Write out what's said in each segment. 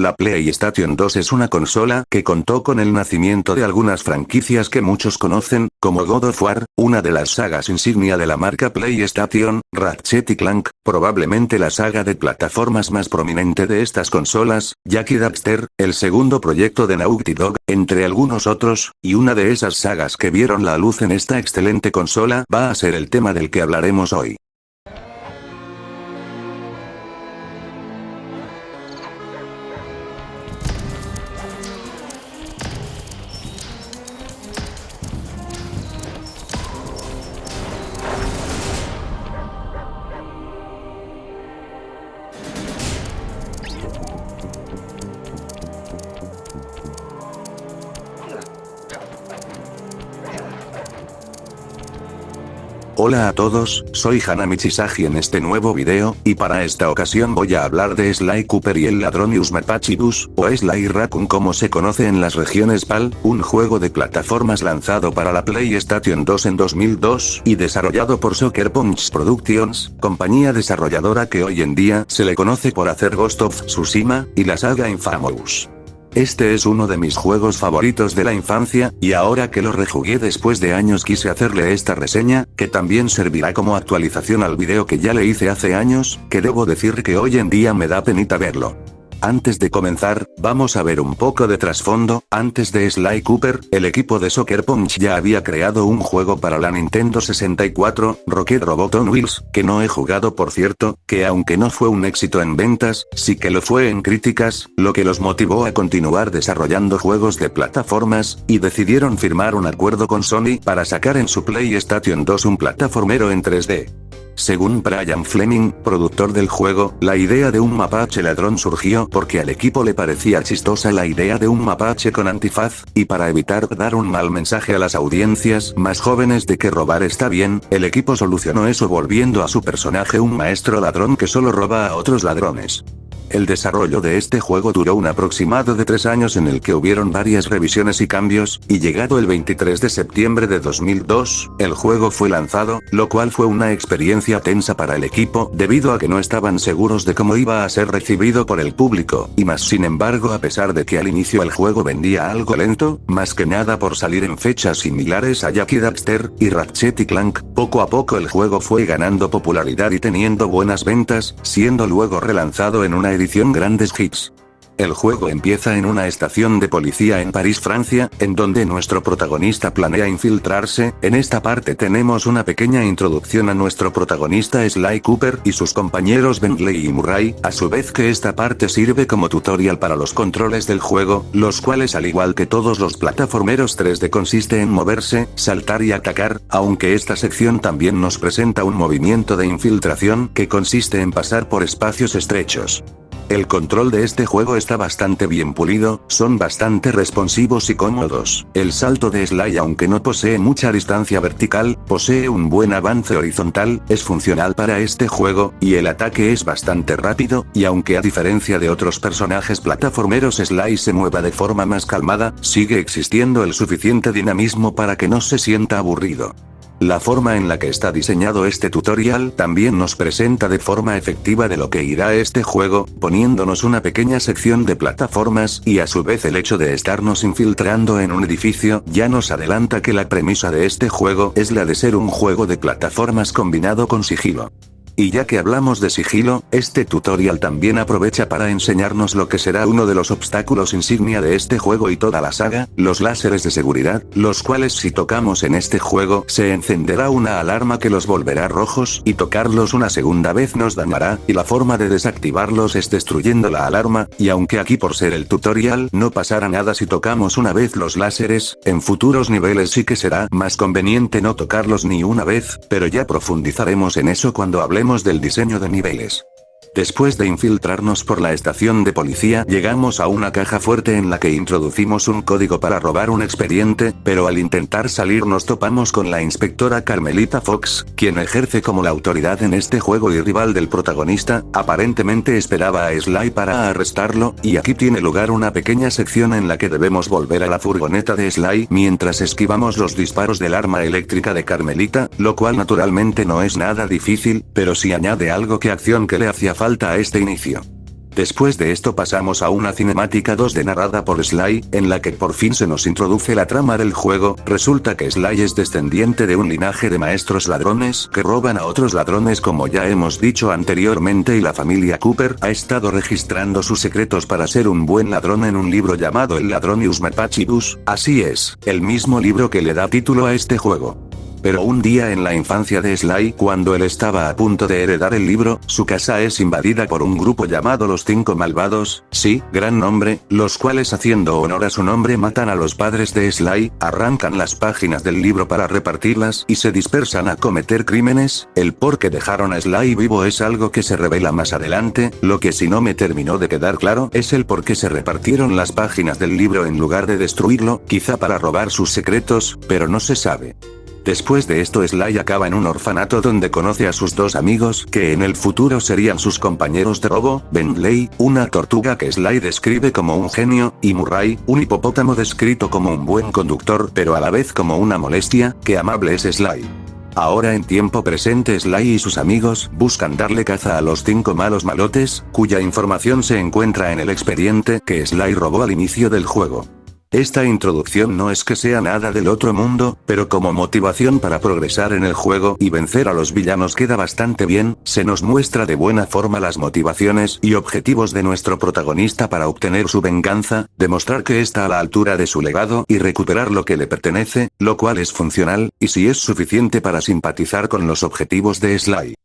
La PlayStation 2 es una consola que contó con el nacimiento de algunas franquicias que muchos conocen, como God of War, una de las sagas insignia de la marca PlayStation, Ratchet y Clank, probablemente la saga de plataformas más prominente de estas consolas, Jak y Daxter, el segundo proyecto de Naughty Dog, entre algunos otros, y una de esas sagas que vieron la luz en esta excelente consola va a ser el tema del que hablaremos hoy. Hola a todos, soy Hana Michisagi en este nuevo video, y para esta ocasión voy a hablar de Sly Cooper y el Ladronius Mapachibus, o Sly Raccoon como se conoce en las regiones PAL, un juego de plataformas lanzado para la PlayStation 2 en 2002, y desarrollado por Sucker Punch Productions, compañía desarrolladora que hoy en día se le conoce por hacer Ghost of Tsushima, y la saga Infamous. Este es uno de mis juegos favoritos de la infancia, y ahora que lo rejugué después de años quise hacerle esta reseña, que también servirá como actualización al video que ya le hice hace años, que debo decir que hoy en día me da penita verlo. Antes de comenzar, vamos a ver un poco de trasfondo. Antes de Sly Cooper, el equipo de Sucker Punch ya había creado un juego para la Nintendo 64, Rocket Robot on Wheels, que no he jugado por cierto, que aunque no fue un éxito en ventas, sí que lo fue en críticas, lo que los motivó a continuar desarrollando juegos de plataformas, y decidieron firmar un acuerdo con Sony para sacar en su PlayStation 2 un plataformero en 3D. Según Brian Fleming, productor del juego, la idea de un mapache ladrón surgió porque al equipo le parecía chistosa la idea de un mapache con antifaz, y para evitar dar un mal mensaje a las audiencias más jóvenes de que robar está bien, el equipo solucionó eso volviendo a su personaje un maestro ladrón que solo roba a otros ladrones. El desarrollo de este juego duró un aproximado de 3 años en el que hubieron varias revisiones y cambios, y llegado el 23 de septiembre de 2002, el juego fue lanzado, lo cual fue una experiencia tensa para el equipo debido a que no estaban seguros de cómo iba a ser recibido por el público, y más sin embargo a pesar de que al inicio el juego vendía algo lento, más que nada por salir en fechas similares a Jak y Daxter, y Ratchet y Clank, poco a poco el juego fue ganando popularidad y teniendo buenas ventas, siendo luego relanzado en una edición Grandes Hits. El juego empieza en una estación de policía en París, Francia, en donde nuestro protagonista planea infiltrarse. En esta parte tenemos una pequeña introducción a nuestro protagonista Sly Cooper y sus compañeros Bentley y Murray, a su vez que esta parte sirve como tutorial para los controles del juego, los cuales al igual que todos los plataformeros 3D consiste en moverse, saltar y atacar, aunque esta sección también nos presenta un movimiento de infiltración que consiste en pasar por espacios estrechos. El control de este juego está bastante bien pulido, son bastante responsivos y cómodos. El salto de Sly aunque no posee mucha distancia vertical, posee un buen avance horizontal, es funcional para este juego, y el ataque es bastante rápido, y aunque a diferencia de otros personajes plataformeros Sly se mueva de forma más calmada, sigue existiendo el suficiente dinamismo para que no se sienta aburrido. La forma en la que está diseñado este tutorial también nos presenta de forma efectiva de lo que irá este juego, poniéndonos una pequeña sección de plataformas, y a su vez el hecho de estarnos infiltrando en un edificio ya nos adelanta que la premisa de este juego es la de ser un juego de plataformas combinado con sigilo. Y ya que hablamos de sigilo, este tutorial también aprovecha para enseñarnos lo que será uno de los obstáculos insignia de este juego y toda la saga, los láseres de seguridad, los cuales si tocamos en este juego se encenderá una alarma que los volverá rojos, y tocarlos una segunda vez nos dañará, y la forma de desactivarlos es destruyendo la alarma, y aunque aquí por ser el tutorial no pasará nada si tocamos una vez los láseres, en futuros niveles sí que será más conveniente no tocarlos ni una vez, pero ya profundizaremos en eso cuando hablemos del diseño de niveles. Después de infiltrarnos por la estación de policía, llegamos a una caja fuerte en la que introducimos un código para robar un expediente, pero al intentar salir nos topamos con la inspectora Carmelita Fox, quien ejerce como la autoridad en este juego y rival del protagonista. Aparentemente esperaba a Sly para arrestarlo, y aquí tiene lugar una pequeña sección en la que debemos volver a la furgoneta de Sly mientras esquivamos los disparos del arma eléctrica de Carmelita, lo cual naturalmente no es nada difícil, pero sí añade algo que acción que le hacía falta a este inicio. Después de esto pasamos a una cinemática 2D narrada por Sly, en la que por fin se nos introduce la trama del juego. Resulta que Sly es descendiente de un linaje de maestros ladrones que roban a otros ladrones, como ya hemos dicho anteriormente, y la familia Cooper ha estado registrando sus secretos para ser un buen ladrón en un libro llamado El Ladronius Mapachibus. Así es, el mismo libro que le da título a este juego. Pero un día en la infancia de Sly, cuando él estaba a punto de heredar el libro, su casa es invadida por un grupo llamado los 5 Malvados, sí, gran nombre, los cuales, haciendo honor a su nombre, matan a los padres de Sly, arrancan las páginas del libro para repartirlas y se dispersan a cometer crímenes. El por qué dejaron a Sly vivo es algo que se revela más adelante. Lo que sí no me terminó de quedar claro es el por qué se repartieron las páginas del libro en lugar de destruirlo, quizá para robar sus secretos, pero no se sabe. Después de esto, Sly acaba en un orfanato donde conoce a sus dos amigos que en el futuro serían sus compañeros de robo, Bentley, una tortuga que Sly describe como un genio, y Murray, un hipopótamo descrito como un buen conductor pero a la vez como una molestia. Qué amable es Sly. Ahora en tiempo presente, Sly y sus amigos buscan darle caza a los 5 malos malotes, cuya información se encuentra en el expediente que Sly robó al inicio del juego. Esta introducción no es que sea nada del otro mundo, pero como motivación para progresar en el juego y vencer a los villanos queda bastante bien. Se nos muestra de buena forma las motivaciones y objetivos de nuestro protagonista para obtener su venganza, demostrar que está a la altura de su legado y recuperar lo que le pertenece, lo cual es funcional, y si es suficiente para simpatizar con los objetivos de Sly.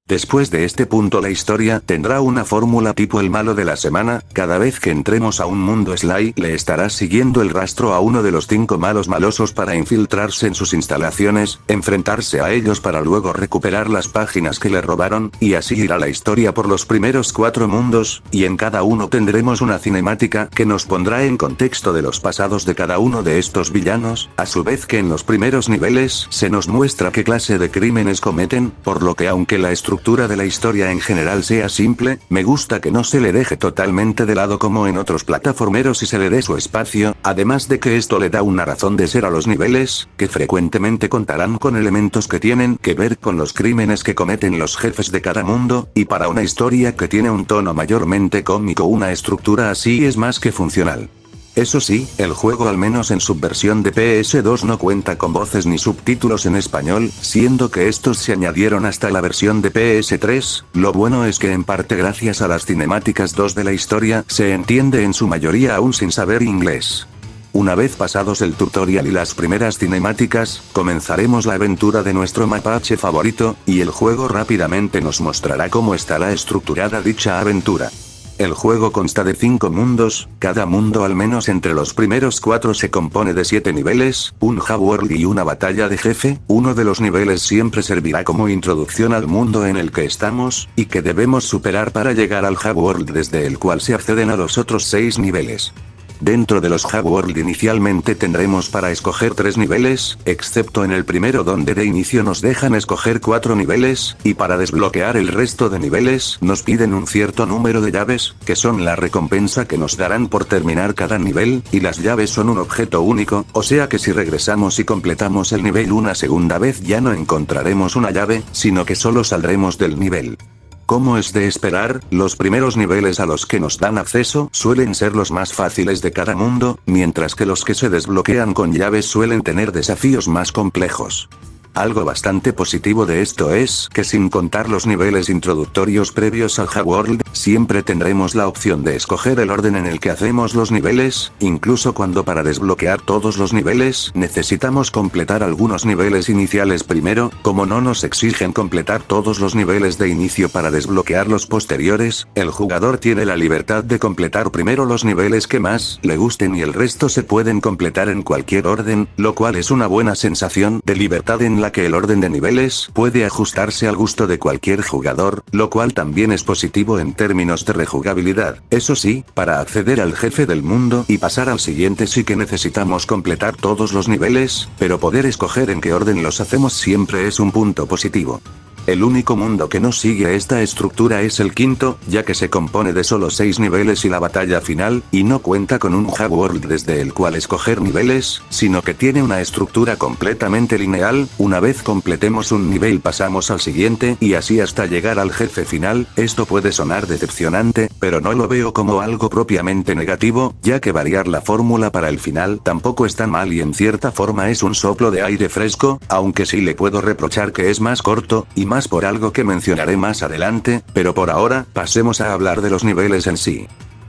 Después de este punto la historia tendrá una fórmula tipo el malo de la semana. Cada vez que entremos a un mundo, Sly le estará siguiendo el rastro a uno de los 5 malos malosos para infiltrarse en sus instalaciones, enfrentarse a ellos para luego recuperar las páginas que le robaron, y así irá la historia por los primeros 4 mundos, y en cada uno tendremos una cinemática que nos pondrá en contexto de los pasados de cada uno de estos villanos, a su vez que en los primeros niveles se nos muestra qué clase de crímenes cometen, por lo que aunque la estructura de la historia en general sea simple, me gusta que no se le deje totalmente de lado como en otros plataformeros y se le dé su espacio, además de que esto le da una razón de ser a los niveles, que frecuentemente contarán con elementos que tienen que ver con los crímenes que cometen los jefes de cada mundo, y para una historia que tiene un tono mayormente cómico, una estructura así es más que funcional. Eso sí, el juego al menos en su versión de PS2 no cuenta con voces ni subtítulos en español, siendo que estos se añadieron hasta la versión de PS3, lo bueno es que en parte gracias a las cinemáticas 2 de la historia, se entiende en su mayoría aún sin saber inglés. Una vez pasados el tutorial y las primeras cinemáticas, comenzaremos la aventura de nuestro mapache favorito, y el juego rápidamente nos mostrará cómo estará estructurada dicha aventura. El juego consta de 5 mundos, cada mundo al menos entre los primeros 4 se compone de 7 niveles, un hub world y una batalla de jefe. Uno de los niveles siempre servirá como introducción al mundo en el que estamos, y que debemos superar para llegar al hub world desde el cual se acceden a los otros 6 niveles. Dentro de los hub world inicialmente tendremos para escoger 3 niveles, excepto en el primero donde de inicio nos dejan escoger 4 niveles, y para desbloquear el resto de niveles nos piden un cierto número de llaves, que son la recompensa que nos darán por terminar cada nivel, y las llaves son un objeto único, o sea que si regresamos y completamos el nivel una segunda vez ya no encontraremos una llave, sino que solo saldremos del nivel. Como es de esperar, los primeros niveles a los que nos dan acceso suelen ser los más fáciles de cada mundo, mientras que los que se desbloquean con llaves suelen tener desafíos más complejos. Algo bastante positivo de esto es que sin contar los niveles introductorios previos al hub world, siempre tendremos la opción de escoger el orden en el que hacemos los niveles, incluso cuando para desbloquear todos los niveles necesitamos completar algunos niveles iniciales primero. Como no nos exigen completar todos los niveles de inicio para desbloquear los posteriores, el jugador tiene la libertad de completar primero los niveles que más le gusten y el resto se pueden completar en cualquier orden, lo cual es una buena sensación de libertad en la que el orden de niveles puede ajustarse al gusto de cualquier jugador, lo cual también es positivo en términos de rejugabilidad. Eso sí, para acceder al jefe del mundo y pasar al siguiente sí que necesitamos completar todos los niveles, pero poder escoger en qué orden los hacemos siempre es un punto positivo. El único mundo que no sigue esta estructura es el quinto, ya que se compone de solo 6 niveles y la batalla final, y no cuenta con un hub world desde el cual escoger niveles, sino que tiene una estructura completamente lineal. Una vez completemos un nivel pasamos al siguiente y así hasta llegar al jefe final. Esto puede sonar decepcionante, pero no lo veo como algo propiamente negativo, ya que variar la fórmula para el final tampoco está mal y en cierta forma es un soplo de aire fresco, aunque sí le puedo reprochar que es más corto, y más por algo que mencionaré más adelante, pero por ahora, pasemos a hablar de los niveles en sí.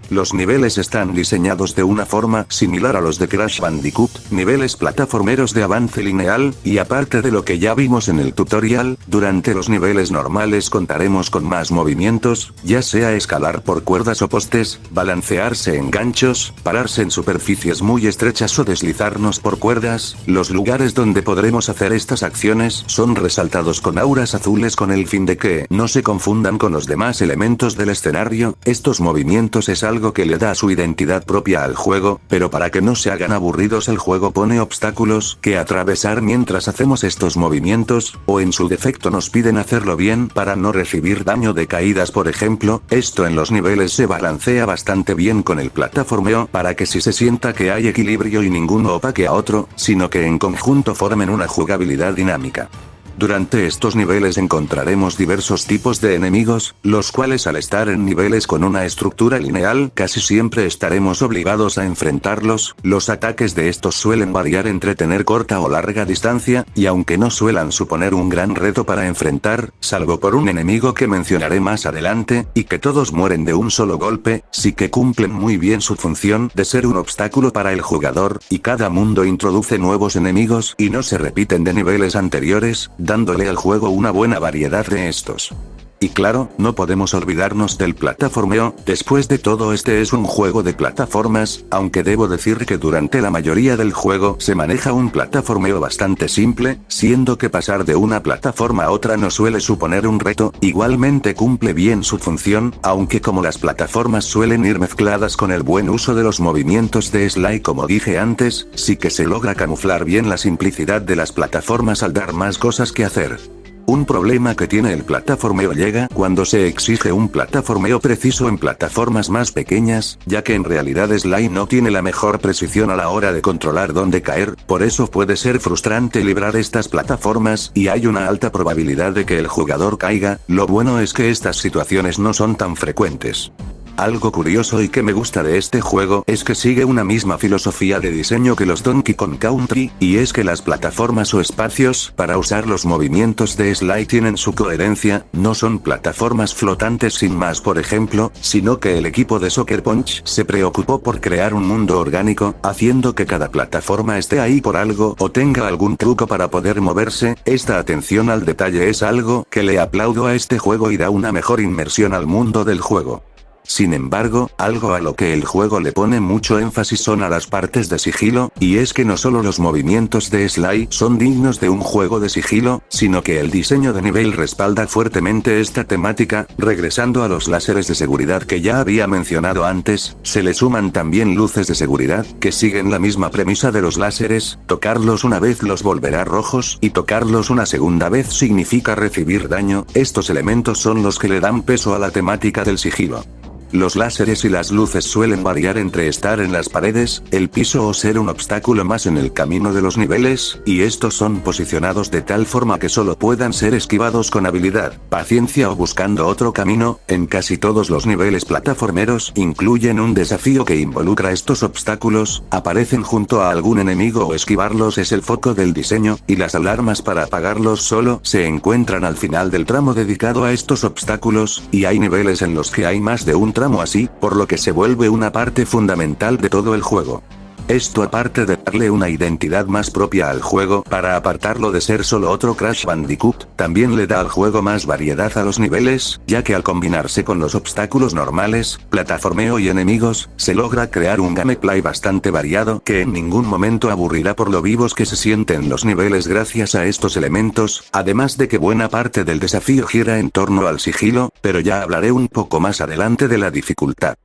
Los niveles están diseñados de una forma similar a los de Crash Bandicoot, niveles plataformeros de avance lineal, y aparte de lo que ya vimos en el tutorial, durante los niveles normales contaremos con más movimientos, ya sea escalar por cuerdas o postes, balancearse en ganchos, pararse en superficies muy estrechas o deslizarnos por cuerdas. Los lugares donde podremos hacer estas acciones son resaltados con auras azules con el fin de que no se confundan con los demás elementos del escenario. Estos movimientos es algo que le da su identidad propia al juego, pero para que no se hagan aburridos el juego pone obstáculos que atravesar mientras hacemos estos movimientos, o en su defecto nos piden hacerlo bien para no recibir daño de caídas por ejemplo. Esto en los niveles se balancea bastante bien con el plataformeo para que sí se sienta que hay equilibrio y ninguno opaque a otro, sino que en conjunto formen una jugabilidad dinámica. Durante estos niveles encontraremos diversos tipos de enemigos, los cuales al estar en niveles con una estructura lineal casi siempre estaremos obligados a enfrentarlos. Los ataques de estos suelen variar entre tener corta o larga distancia, y aunque no suelan suponer un gran reto para enfrentar, salvo por un enemigo que mencionaré más adelante, y que todos mueren de un solo golpe, sí que cumplen muy bien su función de ser un obstáculo para el jugador, y cada mundo introduce nuevos enemigos y no se repiten de niveles anteriores, dándole al juego una buena variedad de estos. Y claro, no podemos olvidarnos del plataformeo. Después de todo, este es un juego de plataformas, aunque debo decir que durante la mayoría del juego se maneja un plataformeo bastante simple, siendo que pasar de una plataforma a otra no suele suponer un reto. Igualmente cumple bien su función, aunque como las plataformas suelen ir mezcladas con el buen uso de los movimientos de Sly como dije antes, sí que se logra camuflar bien la simplicidad de las plataformas al dar más cosas que hacer. Un problema que tiene el plataformeo llega cuando se exige un plataformeo preciso en plataformas más pequeñas, ya que en realidad Sly no tiene la mejor precisión a la hora de controlar dónde caer, por eso puede ser frustrante librar estas plataformas y hay una alta probabilidad de que el jugador caiga. Lo bueno es que estas situaciones no son tan frecuentes. Algo curioso y que me gusta de este juego es que sigue una misma filosofía de diseño que los Donkey Kong Country, y es que las plataformas o espacios para usar los movimientos de Sly tienen su coherencia, no son plataformas flotantes sin más por ejemplo, sino que el equipo de Sucker Punch se preocupó por crear un mundo orgánico, haciendo que cada plataforma esté ahí por algo o tenga algún truco para poder moverse. Esta atención al detalle es algo que le aplaudo a este juego y da una mejor inmersión al mundo del juego. Sin embargo, algo a lo que el juego le pone mucho énfasis son a las partes de sigilo, y es que no solo los movimientos de Sly son dignos de un juego de sigilo, sino que el diseño de nivel respalda fuertemente esta temática. Regresando a los láseres de seguridad que ya había mencionado antes, se le suman también luces de seguridad, que siguen la misma premisa de los láseres: tocarlos una vez los volverá rojos, y tocarlos una segunda vez significa recibir daño. Estos elementos son los que le dan peso a la temática del sigilo. Los láseres y las luces suelen variar entre estar en las paredes, el piso o ser un obstáculo más en el camino de los niveles, y estos son posicionados de tal forma que solo puedan ser esquivados con habilidad, paciencia o buscando otro camino. En casi todos los niveles plataformeros incluyen un desafío que involucra estos obstáculos, aparecen junto a algún enemigo o esquivarlos es el foco del diseño, y las alarmas para apagarlos solo se encuentran al final del tramo dedicado a estos obstáculos, y hay niveles en los que hay más de un tramo así, por lo que se vuelve una parte fundamental de todo el juego. Esto, aparte de darle una identidad más propia al juego para apartarlo de ser solo otro Crash Bandicoot, también le da al juego más variedad a los niveles, ya que al combinarse con los obstáculos normales, plataformeo y enemigos, se logra crear un gameplay bastante variado que en ningún momento aburrirá por lo vivos que se sienten los niveles gracias a estos elementos, además de que buena parte del desafío gira en torno al sigilo, pero ya hablaré un poco más adelante de la dificultad.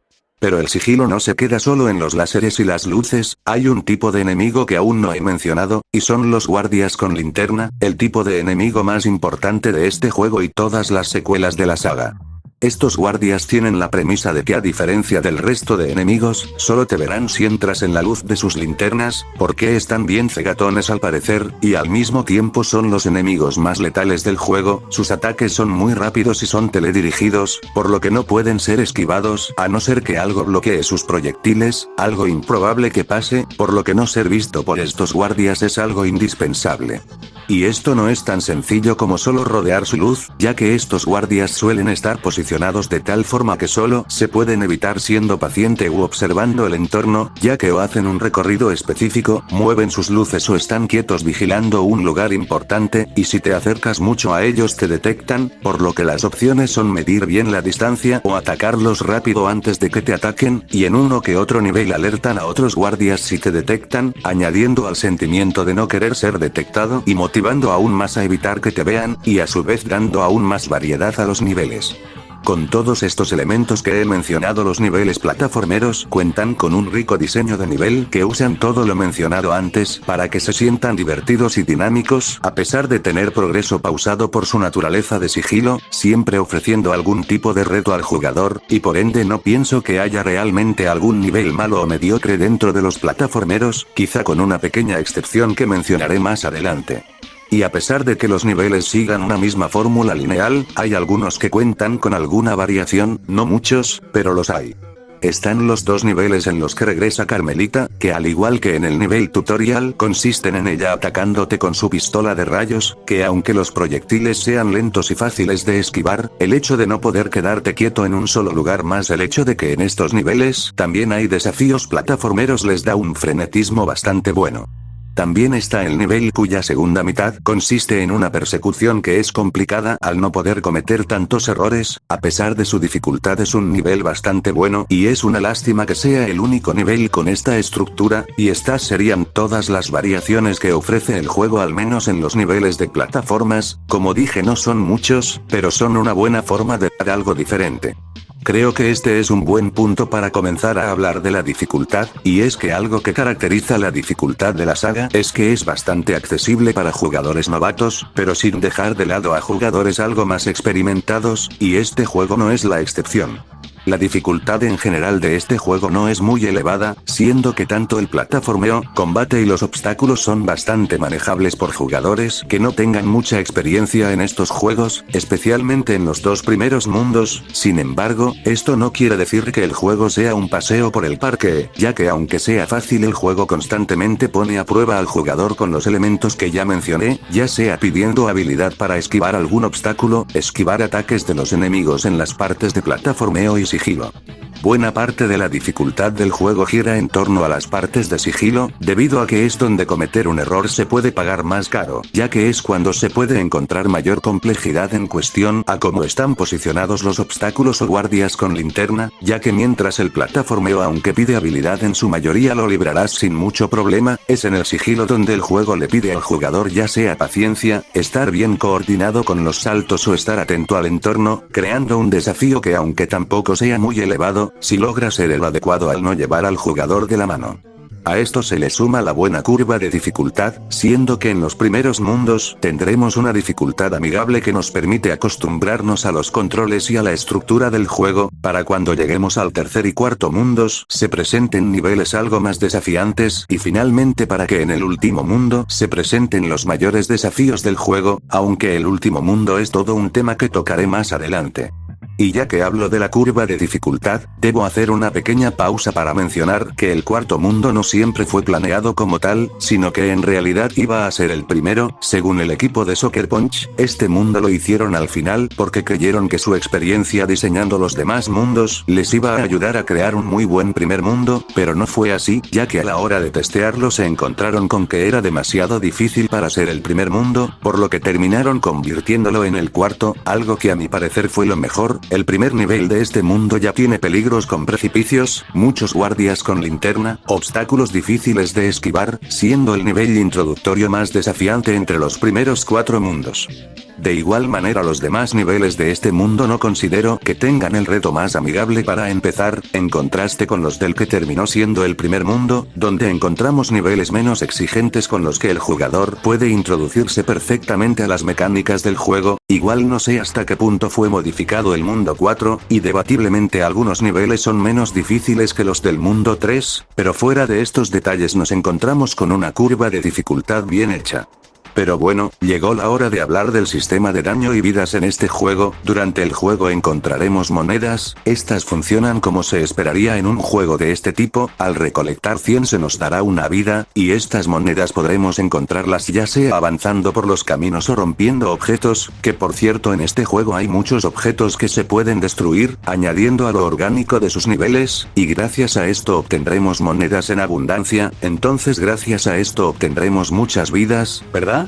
Pero el sigilo no se queda solo en los láseres y las luces, hay un tipo de enemigo que aún no he mencionado, y son los guardias con linterna, el tipo de enemigo más importante de este juego y todas las secuelas de la saga. Estos guardias tienen la premisa de que a diferencia del resto de enemigos, solo te verán si entras en la luz de sus linternas, porque están bien cegatones al parecer, y al mismo tiempo son los enemigos más letales del juego, sus ataques son muy rápidos y son teledirigidos, por lo que no pueden ser esquivados, a no ser que algo bloquee sus proyectiles, algo improbable que pase, por lo que no ser visto por estos guardias es algo indispensable. Y esto no es tan sencillo como solo rodear su luz, ya que estos guardias suelen estar posicionados de tal forma que solo se pueden evitar siendo paciente u observando el entorno, ya que o hacen un recorrido específico, mueven sus luces o están quietos vigilando un lugar importante, y si te acercas mucho a ellos te detectan, por lo que las opciones son medir bien la distancia o atacarlos rápido antes de que te ataquen, y en uno que otro nivel alertan a otros guardias si te detectan, añadiendo al sentimiento de no querer ser detectado y motivando aún más a evitar que te vean, y a su vez dando aún más variedad a los niveles. Con todos estos elementos que he mencionado, los niveles plataformeros cuentan con un rico diseño de nivel que usan todo lo mencionado antes para que se sientan divertidos y dinámicos, a pesar de tener progreso pausado por su naturaleza de sigilo, siempre ofreciendo algún tipo de reto al jugador, y por ende no pienso que haya realmente algún nivel malo o mediocre dentro de los plataformeros, quizá con una pequeña excepción que mencionaré más adelante. Y a pesar de que los niveles sigan una misma fórmula lineal, hay algunos que cuentan con alguna variación, no muchos, pero los hay. Están los dos niveles en los que regresa Carmelita, que al igual que en el nivel tutorial consisten en ella atacándote con su pistola de rayos, que aunque los proyectiles sean lentos y fáciles de esquivar, el hecho de no poder quedarte quieto en un solo lugar más el hecho de que en estos niveles también hay desafíos plataformeros les da un frenetismo bastante bueno. También está el nivel cuya segunda mitad consiste en una persecución que es complicada al no poder cometer tantos errores, a pesar de su dificultad es un nivel bastante bueno y es una lástima que sea el único nivel con esta estructura, y estas serían todas las variaciones que ofrece el juego al menos en los niveles de plataformas, como dije no son muchos, pero son una buena forma de dar algo diferente. Creo que este es un buen punto para comenzar a hablar de la dificultad, y es que algo que caracteriza la dificultad de la saga es que es bastante accesible para jugadores novatos, pero sin dejar de lado a jugadores algo más experimentados, y este juego no es la excepción. La dificultad en general de este juego no es muy elevada, siendo que tanto el plataformeo, combate y los obstáculos son bastante manejables por jugadores que no tengan mucha experiencia en estos juegos, especialmente en los dos primeros mundos. Sin embargo, esto no quiere decir que el juego sea un paseo por el parque, ya que aunque sea fácil el juego constantemente pone a prueba al jugador con los elementos que ya mencioné, ya sea pidiendo habilidad para esquivar algún obstáculo, esquivar ataques de los enemigos en las partes de plataformeo y sigilo. Buena parte de la dificultad del juego gira en torno a las partes de sigilo, debido a que es donde cometer un error se puede pagar más caro, ya que es cuando se puede encontrar mayor complejidad en cuestión a cómo están posicionados los obstáculos o guardias con linterna, ya que mientras el plataformeo aunque pide habilidad en su mayoría lo librarás sin mucho problema, es en el sigilo donde el juego le pide al jugador ya sea paciencia, estar bien coordinado con los saltos o estar atento al entorno, creando un desafío que aunque tampoco sea muy elevado, si logra ser el adecuado al no llevar al jugador de la mano. A esto se le suma la buena curva de dificultad, siendo que en los primeros mundos tendremos una dificultad amigable que nos permite acostumbrarnos a los controles y a la estructura del juego, para cuando lleguemos al tercer y cuarto mundos se presenten niveles algo más desafiantes, y finalmente para que en el último mundo se presenten los mayores desafíos del juego, aunque el último mundo es todo un tema que tocaré más adelante. Y ya que hablo de la curva de dificultad, debo hacer una pequeña pausa para mencionar que el cuarto mundo no siempre fue planeado como tal, sino que en realidad iba a ser el primero, según el equipo de Sucker Punch. Este mundo lo hicieron al final porque creyeron que su experiencia diseñando los demás mundos les iba a ayudar a crear un muy buen primer mundo, pero no fue así, ya que a la hora de testearlo se encontraron con que era demasiado difícil para ser el primer mundo, por lo que terminaron convirtiéndolo en el cuarto, algo que a mi parecer fue lo mejor. El primer nivel de este mundo ya tiene peligros con precipicios, muchos guardias con linterna, obstáculos difíciles de esquivar, siendo el nivel introductorio más desafiante entre los primeros 4 mundos. De igual manera los demás niveles de este mundo no considero que tengan el reto más amigable para empezar, en contraste con los del que terminó siendo el primer mundo, donde encontramos niveles menos exigentes con los que el jugador puede introducirse perfectamente a las mecánicas del juego. Igual no sé hasta qué punto fue modificado el mundo 4, y debatiblemente algunos niveles son menos difíciles que los del mundo 3, pero fuera de estos detalles nos encontramos con una curva de dificultad bien hecha. Pero bueno, llegó la hora de hablar del sistema de daño y vidas en este juego. Durante el juego encontraremos monedas, estas funcionan como se esperaría en un juego de este tipo, al recolectar 100 se nos dará una vida, y estas monedas podremos encontrarlas ya sea avanzando por los caminos o rompiendo objetos, que por cierto en este juego hay muchos objetos que se pueden destruir, añadiendo a lo orgánico de sus niveles, y gracias a esto obtendremos monedas en abundancia, entonces gracias a esto obtendremos muchas vidas, ¿verdad?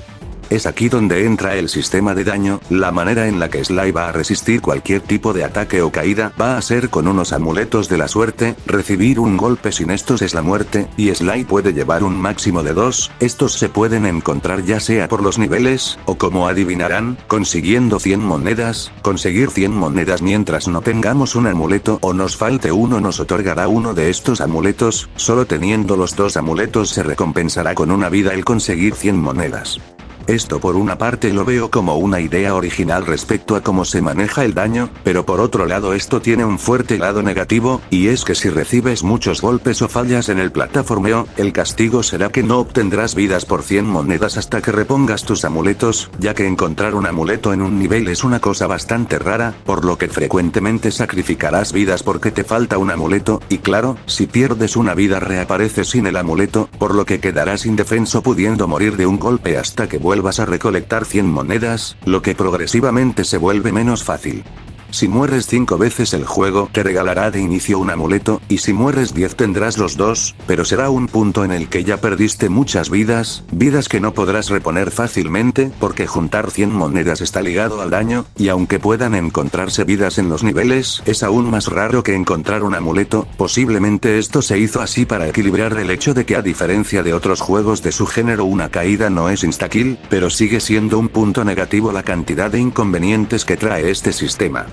Es aquí donde entra el sistema de daño, la manera en la que Sly va a resistir cualquier tipo de ataque o caída va a ser con unos amuletos de la suerte, recibir un golpe sin estos es la muerte, y Sly puede llevar un máximo de 2, estos se pueden encontrar ya sea por los niveles, o como adivinarán, consiguiendo 100 monedas, conseguir 100 monedas mientras no tengamos un amuleto o nos falte uno nos otorgará uno de estos amuletos, solo teniendo los 2 amuletos se recompensará con una vida el conseguir 100 monedas. Esto por una parte lo veo como una idea original respecto a cómo se maneja el daño, pero por otro lado esto tiene un fuerte lado negativo, y es que si recibes muchos golpes o fallas en el plataformeo, el castigo será que no obtendrás vidas por 100 monedas hasta que repongas tus amuletos, ya que encontrar un amuleto en un nivel es una cosa bastante rara, por lo que frecuentemente sacrificarás vidas porque te falta un amuleto, y claro, si pierdes una vida reapareces sin el amuleto, por lo que quedarás indefenso pudiendo morir de un golpe hasta que vuelvas a recolectar 100 monedas, lo que progresivamente se vuelve menos fácil. Si mueres 5 veces el juego te regalará de inicio un amuleto, y si mueres 10 tendrás los 2, pero será un punto en el que ya perdiste muchas vidas, vidas que no podrás reponer fácilmente, porque juntar 100 monedas está ligado al daño, y aunque puedan encontrarse vidas en los niveles, es aún más raro que encontrar un amuleto, posiblemente esto se hizo así para equilibrar el hecho de que a diferencia de otros juegos de su género una caída no es instakill, pero sigue siendo un punto negativo la cantidad de inconvenientes que trae este sistema.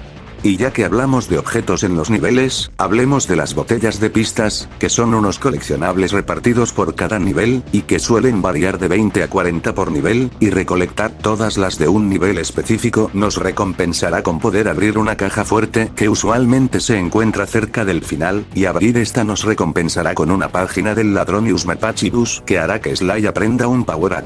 Y ya que hablamos de objetos en los niveles, hablemos de las botellas de pistas, que son unos coleccionables repartidos por cada nivel, y que suelen variar de 20 a 40 por nivel, y recolectar todas las de un nivel específico nos recompensará con poder abrir una caja fuerte que usualmente se encuentra cerca del final, y abrir esta nos recompensará con una página del ladrón Usmapachibus que hará que Sly aprenda un power-up.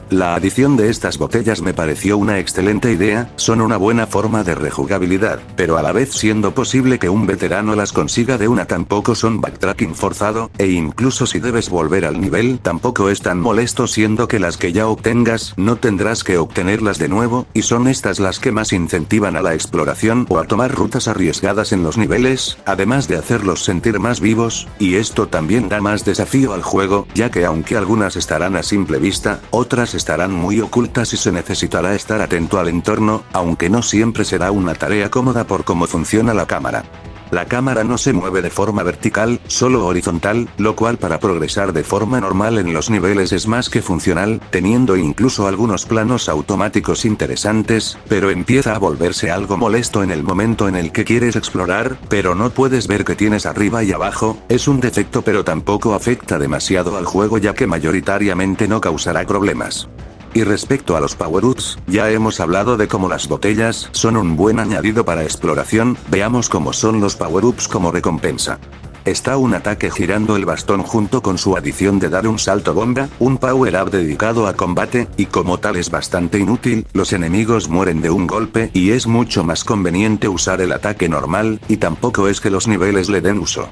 La adición de estas botellas me pareció una excelente idea, son una buena forma de rejugabilidad, pero a la vez siendo posible que un veterano las consiga de una tampoco son backtracking forzado, e incluso si debes volver al nivel tampoco es tan molesto siendo que las que ya obtengas no tendrás que obtenerlas de nuevo, y son estas las que más incentivan a la exploración o a tomar rutas arriesgadas en los niveles, además de hacerlos sentir más vivos, y esto también da más desafío al juego, ya que aunque algunas estarán a simple vista, otras estarán muy ocultas y se necesitará estar atento al entorno, aunque no siempre será una tarea cómoda por cómo funciona la cámara. La cámara no se mueve de forma vertical, solo horizontal, lo cual para progresar de forma normal en los niveles es más que funcional, teniendo incluso algunos planos automáticos interesantes, pero empieza a volverse algo molesto en el momento en el que quieres explorar, pero no puedes ver que tienes arriba y abajo, es un defecto pero tampoco afecta demasiado al juego ya que mayoritariamente no causará problemas. Y respecto a los power-ups, ya hemos hablado de cómo las botellas son un buen añadido para exploración, veamos cómo son los power-ups como recompensa. Está un ataque girando el bastón junto con su adición de dar un salto bomba, un power-up dedicado a combate, y como tal es bastante inútil, los enemigos mueren de un golpe y es mucho más conveniente usar el ataque normal, y tampoco es que los niveles le den uso.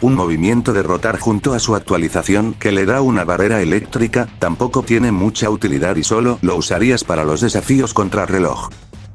Un movimiento de rotar junto a su actualización que le da una barrera eléctrica, tampoco tiene mucha utilidad y solo lo usarías para los desafíos contra reloj.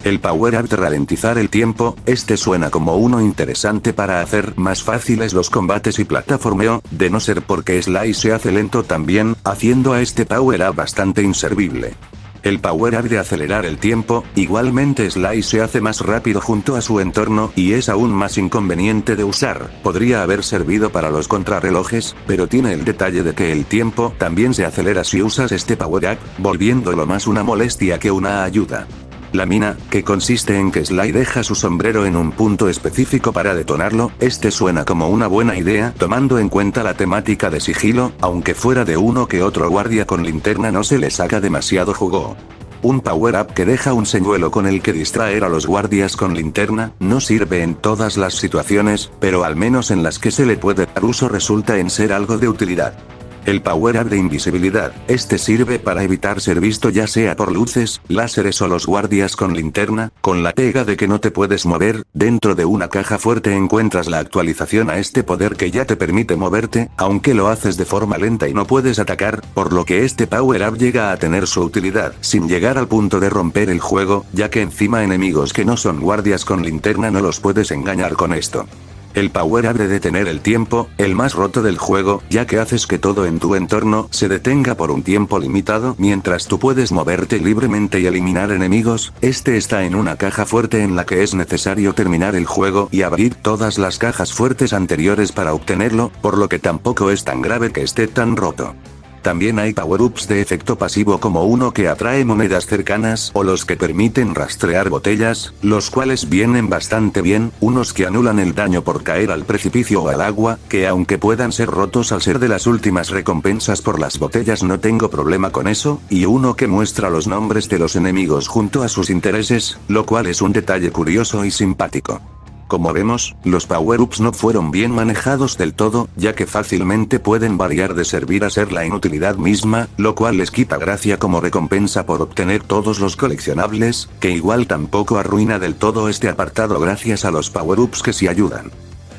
El power-up de ralentizar el tiempo, este suena como uno interesante para hacer más fáciles los combates y plataformeo, de no ser porque Sly se hace lento también, haciendo a este power-up bastante inservible. El power-up de acelerar el tiempo, igualmente Sly se hace más rápido junto a su entorno y es aún más inconveniente de usar, podría haber servido para los contrarrelojes, pero tiene el detalle de que el tiempo también se acelera si usas este power-up, volviéndolo más una molestia que una ayuda. La mina, que consiste en que Sly deja su sombrero en un punto específico para detonarlo, suena como una buena idea tomando en cuenta la temática de sigilo, aunque fuera de uno que otro guardia con linterna no se le saca demasiado jugo. Un power-up que deja un señuelo con el que distraer a los guardias con linterna, no sirve en todas las situaciones, pero al menos en las que se le puede dar uso resulta en ser algo de utilidad. El power-up de invisibilidad, sirve para evitar ser visto ya sea por luces, láseres o los guardias con linterna, con la pega de que no te puedes mover. Dentro de una caja fuerte encuentras la actualización a este poder que ya te permite moverte, aunque lo haces de forma lenta y no puedes atacar, por lo que este power-up llega a tener su utilidad, sin llegar al punto de romper el juego, ya que encima enemigos que no son guardias con linterna no los puedes engañar con esto. El power-up de detener el tiempo, el más roto del juego, ya que haces que todo en tu entorno se detenga por un tiempo limitado mientras tú puedes moverte libremente y eliminar enemigos. Está en una caja fuerte en la que es necesario terminar el juego y abrir todas las cajas fuertes anteriores para obtenerlo, por lo que tampoco es tan grave que esté tan roto. También hay power-ups de efecto pasivo como uno que atrae monedas cercanas o los que permiten rastrear botellas, los cuales vienen bastante bien, unos que anulan el daño por caer al precipicio o al agua, que aunque puedan ser rotos al ser de las últimas recompensas por las botellas no tengo problema con eso, y uno que muestra los nombres de los enemigos junto a sus intereses, lo cual es un detalle curioso y simpático. Como vemos, los power-ups no fueron bien manejados del todo, ya que fácilmente pueden variar de servir a ser la inutilidad misma, lo cual les quita gracia como recompensa por obtener todos los coleccionables, que igual tampoco arruina del todo este apartado gracias a los power-ups que sí ayudan.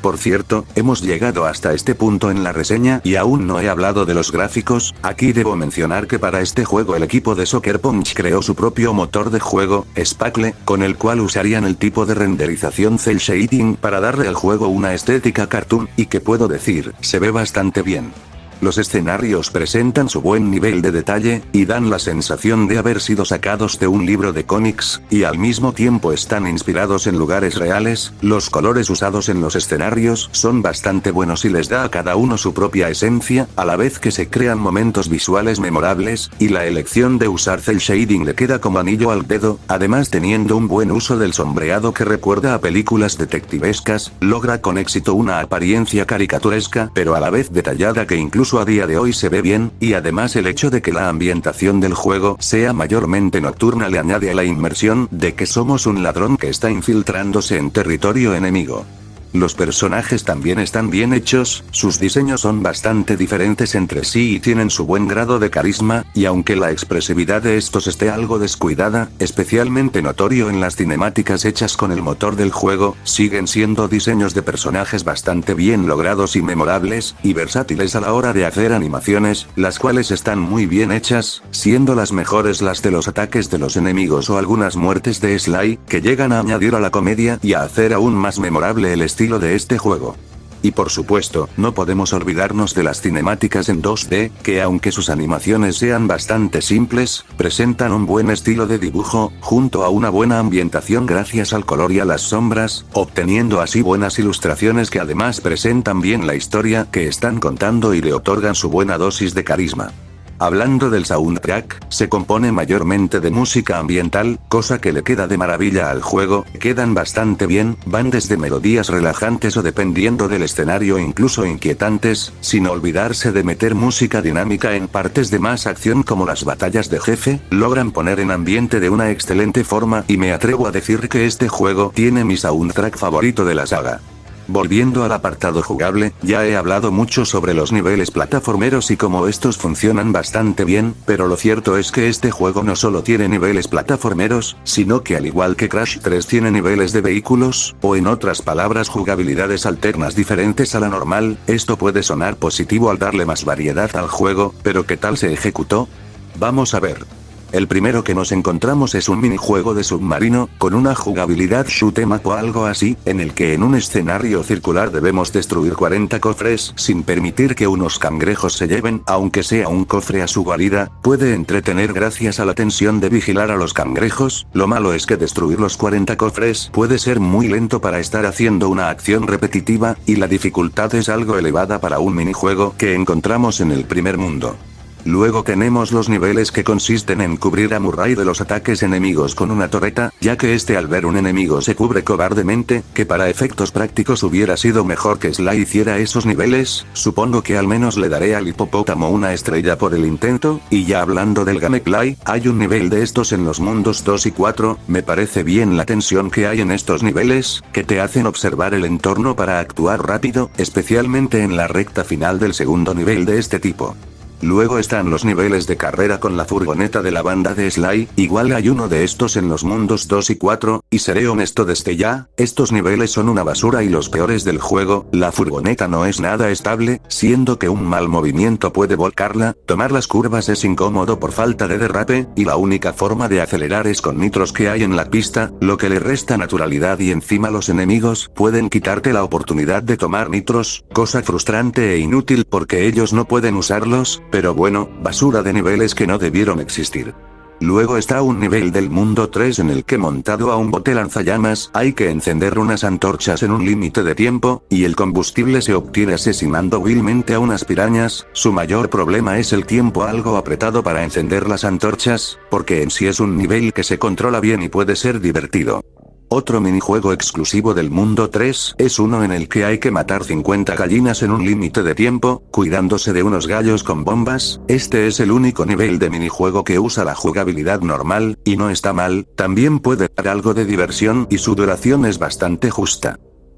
Por cierto, hemos llegado hasta este punto en la reseña y aún no he hablado de los gráficos. Aquí debo mencionar que para este juego el equipo de Sucker Punch creó su propio motor de juego, Spackle, con el cual usarían el tipo de renderización cel shading para darle al juego una estética cartoon, y que puedo decir, se ve bastante bien. Los escenarios presentan su buen nivel de detalle, y dan la sensación de haber sido sacados de un libro de cómics, y al mismo tiempo están inspirados en lugares reales. Los colores usados en los escenarios son bastante buenos y les da a cada uno su propia esencia, a la vez que se crean momentos visuales memorables, y la elección de usar cel shading le queda como anillo al dedo, además teniendo un buen uso del sombreado que recuerda a películas detectivescas, logra con éxito una apariencia caricaturesca, pero a la vez detallada que incluso a día de hoy se ve bien, y además el hecho de que la ambientación del juego sea mayormente nocturna le añade a la inmersión de que somos un ladrón que está infiltrándose en territorio enemigo. Los personajes también están bien hechos, sus diseños son bastante diferentes entre sí y tienen su buen grado de carisma, y aunque la expresividad de estos esté algo descuidada, especialmente notorio en las cinemáticas hechas con el motor del juego, siguen siendo diseños de personajes bastante bien logrados y memorables, y versátiles a la hora de hacer animaciones, las cuales están muy bien hechas, siendo las mejores las de los ataques de los enemigos o algunas muertes de Sly, que llegan a añadir a la comedia y a hacer aún más memorable el estilo de este juego. Y por supuesto, no podemos olvidarnos de las cinemáticas en 2D, que aunque sus animaciones sean bastante simples, presentan un buen estilo de dibujo, junto a una buena ambientación gracias al color y a las sombras, obteniendo así buenas ilustraciones que además presentan bien la historia que están contando y le otorgan su buena dosis de carisma. Hablando del soundtrack, se compone mayormente de música ambiental, cosa que le queda de maravilla al juego, quedan bastante bien, van desde melodías relajantes o dependiendo del escenario incluso inquietantes, sin olvidarse de meter música dinámica en partes de más acción como las batallas de jefe, logran poner en ambiente de una excelente forma y me atrevo a decir que este juego tiene mi soundtrack favorito de la saga. Volviendo al apartado jugable, ya he hablado mucho sobre los niveles plataformeros y cómo estos funcionan bastante bien, pero lo cierto es que este juego no solo tiene niveles plataformeros, sino que al igual que Crash 3 tiene niveles de vehículos, o en otras palabras jugabilidades alternas diferentes a la normal. Esto puede sonar positivo al darle más variedad al juego, pero ¿qué tal se ejecutó? Vamos a ver. El primero que nos encontramos es un minijuego de submarino, con una jugabilidad shoot 'em up o algo así, en el que en un escenario circular debemos destruir 40 cofres sin permitir que unos cangrejos se lleven, aunque sea un cofre a su guarida. Puede entretener gracias a la tensión de vigilar a los cangrejos. Lo malo es que destruir los 40 cofres puede ser muy lento para estar haciendo una acción repetitiva, y la dificultad es algo elevada para un minijuego que encontramos en el primer mundo. Luego tenemos los niveles que consisten en cubrir a Murray de los ataques enemigos con una torreta, ya que este al ver un enemigo se cubre cobardemente, que para efectos prácticos hubiera sido mejor que Sly hiciera esos niveles. Supongo que al menos le daré al hipopótamo una estrella por el intento. Y ya hablando del gameplay, hay un nivel de estos en los mundos 2 y 4, me parece bien la tensión que hay en estos niveles, que te hacen observar el entorno para actuar rápido, especialmente en la recta final del segundo nivel de este tipo. Luego están los niveles de carrera con la furgoneta de la banda de Sly, igual hay uno de estos en los mundos 2 y 4, y seré honesto desde ya, estos niveles son una basura y los peores del juego. La furgoneta no es nada estable, siendo que un mal movimiento puede volcarla, tomar las curvas es incómodo por falta de derrape, y la única forma de acelerar es con nitros que hay en la pista, lo que le resta naturalidad y encima los enemigos pueden quitarte la oportunidad de tomar nitros, cosa frustrante e inútil porque ellos no pueden usarlos. Pero bueno, basura de niveles que no debieron existir. Luego está un nivel del mundo 3 en el que montado a un bote lanzallamas hay que encender unas antorchas en un límite de tiempo, y el combustible se obtiene asesinando vilmente a unas pirañas. Su mayor problema es el tiempo algo apretado para encender las antorchas, porque en sí es un nivel que se controla bien y puede ser divertido. Otro minijuego exclusivo del mundo 3 es uno en el que hay que matar 50 gallinas en un límite de tiempo, cuidándose de unos gallos con bombas. Este es el único nivel de minijuego que usa la jugabilidad normal, y no está mal, también puede dar algo de diversión y su duración es bastante justa.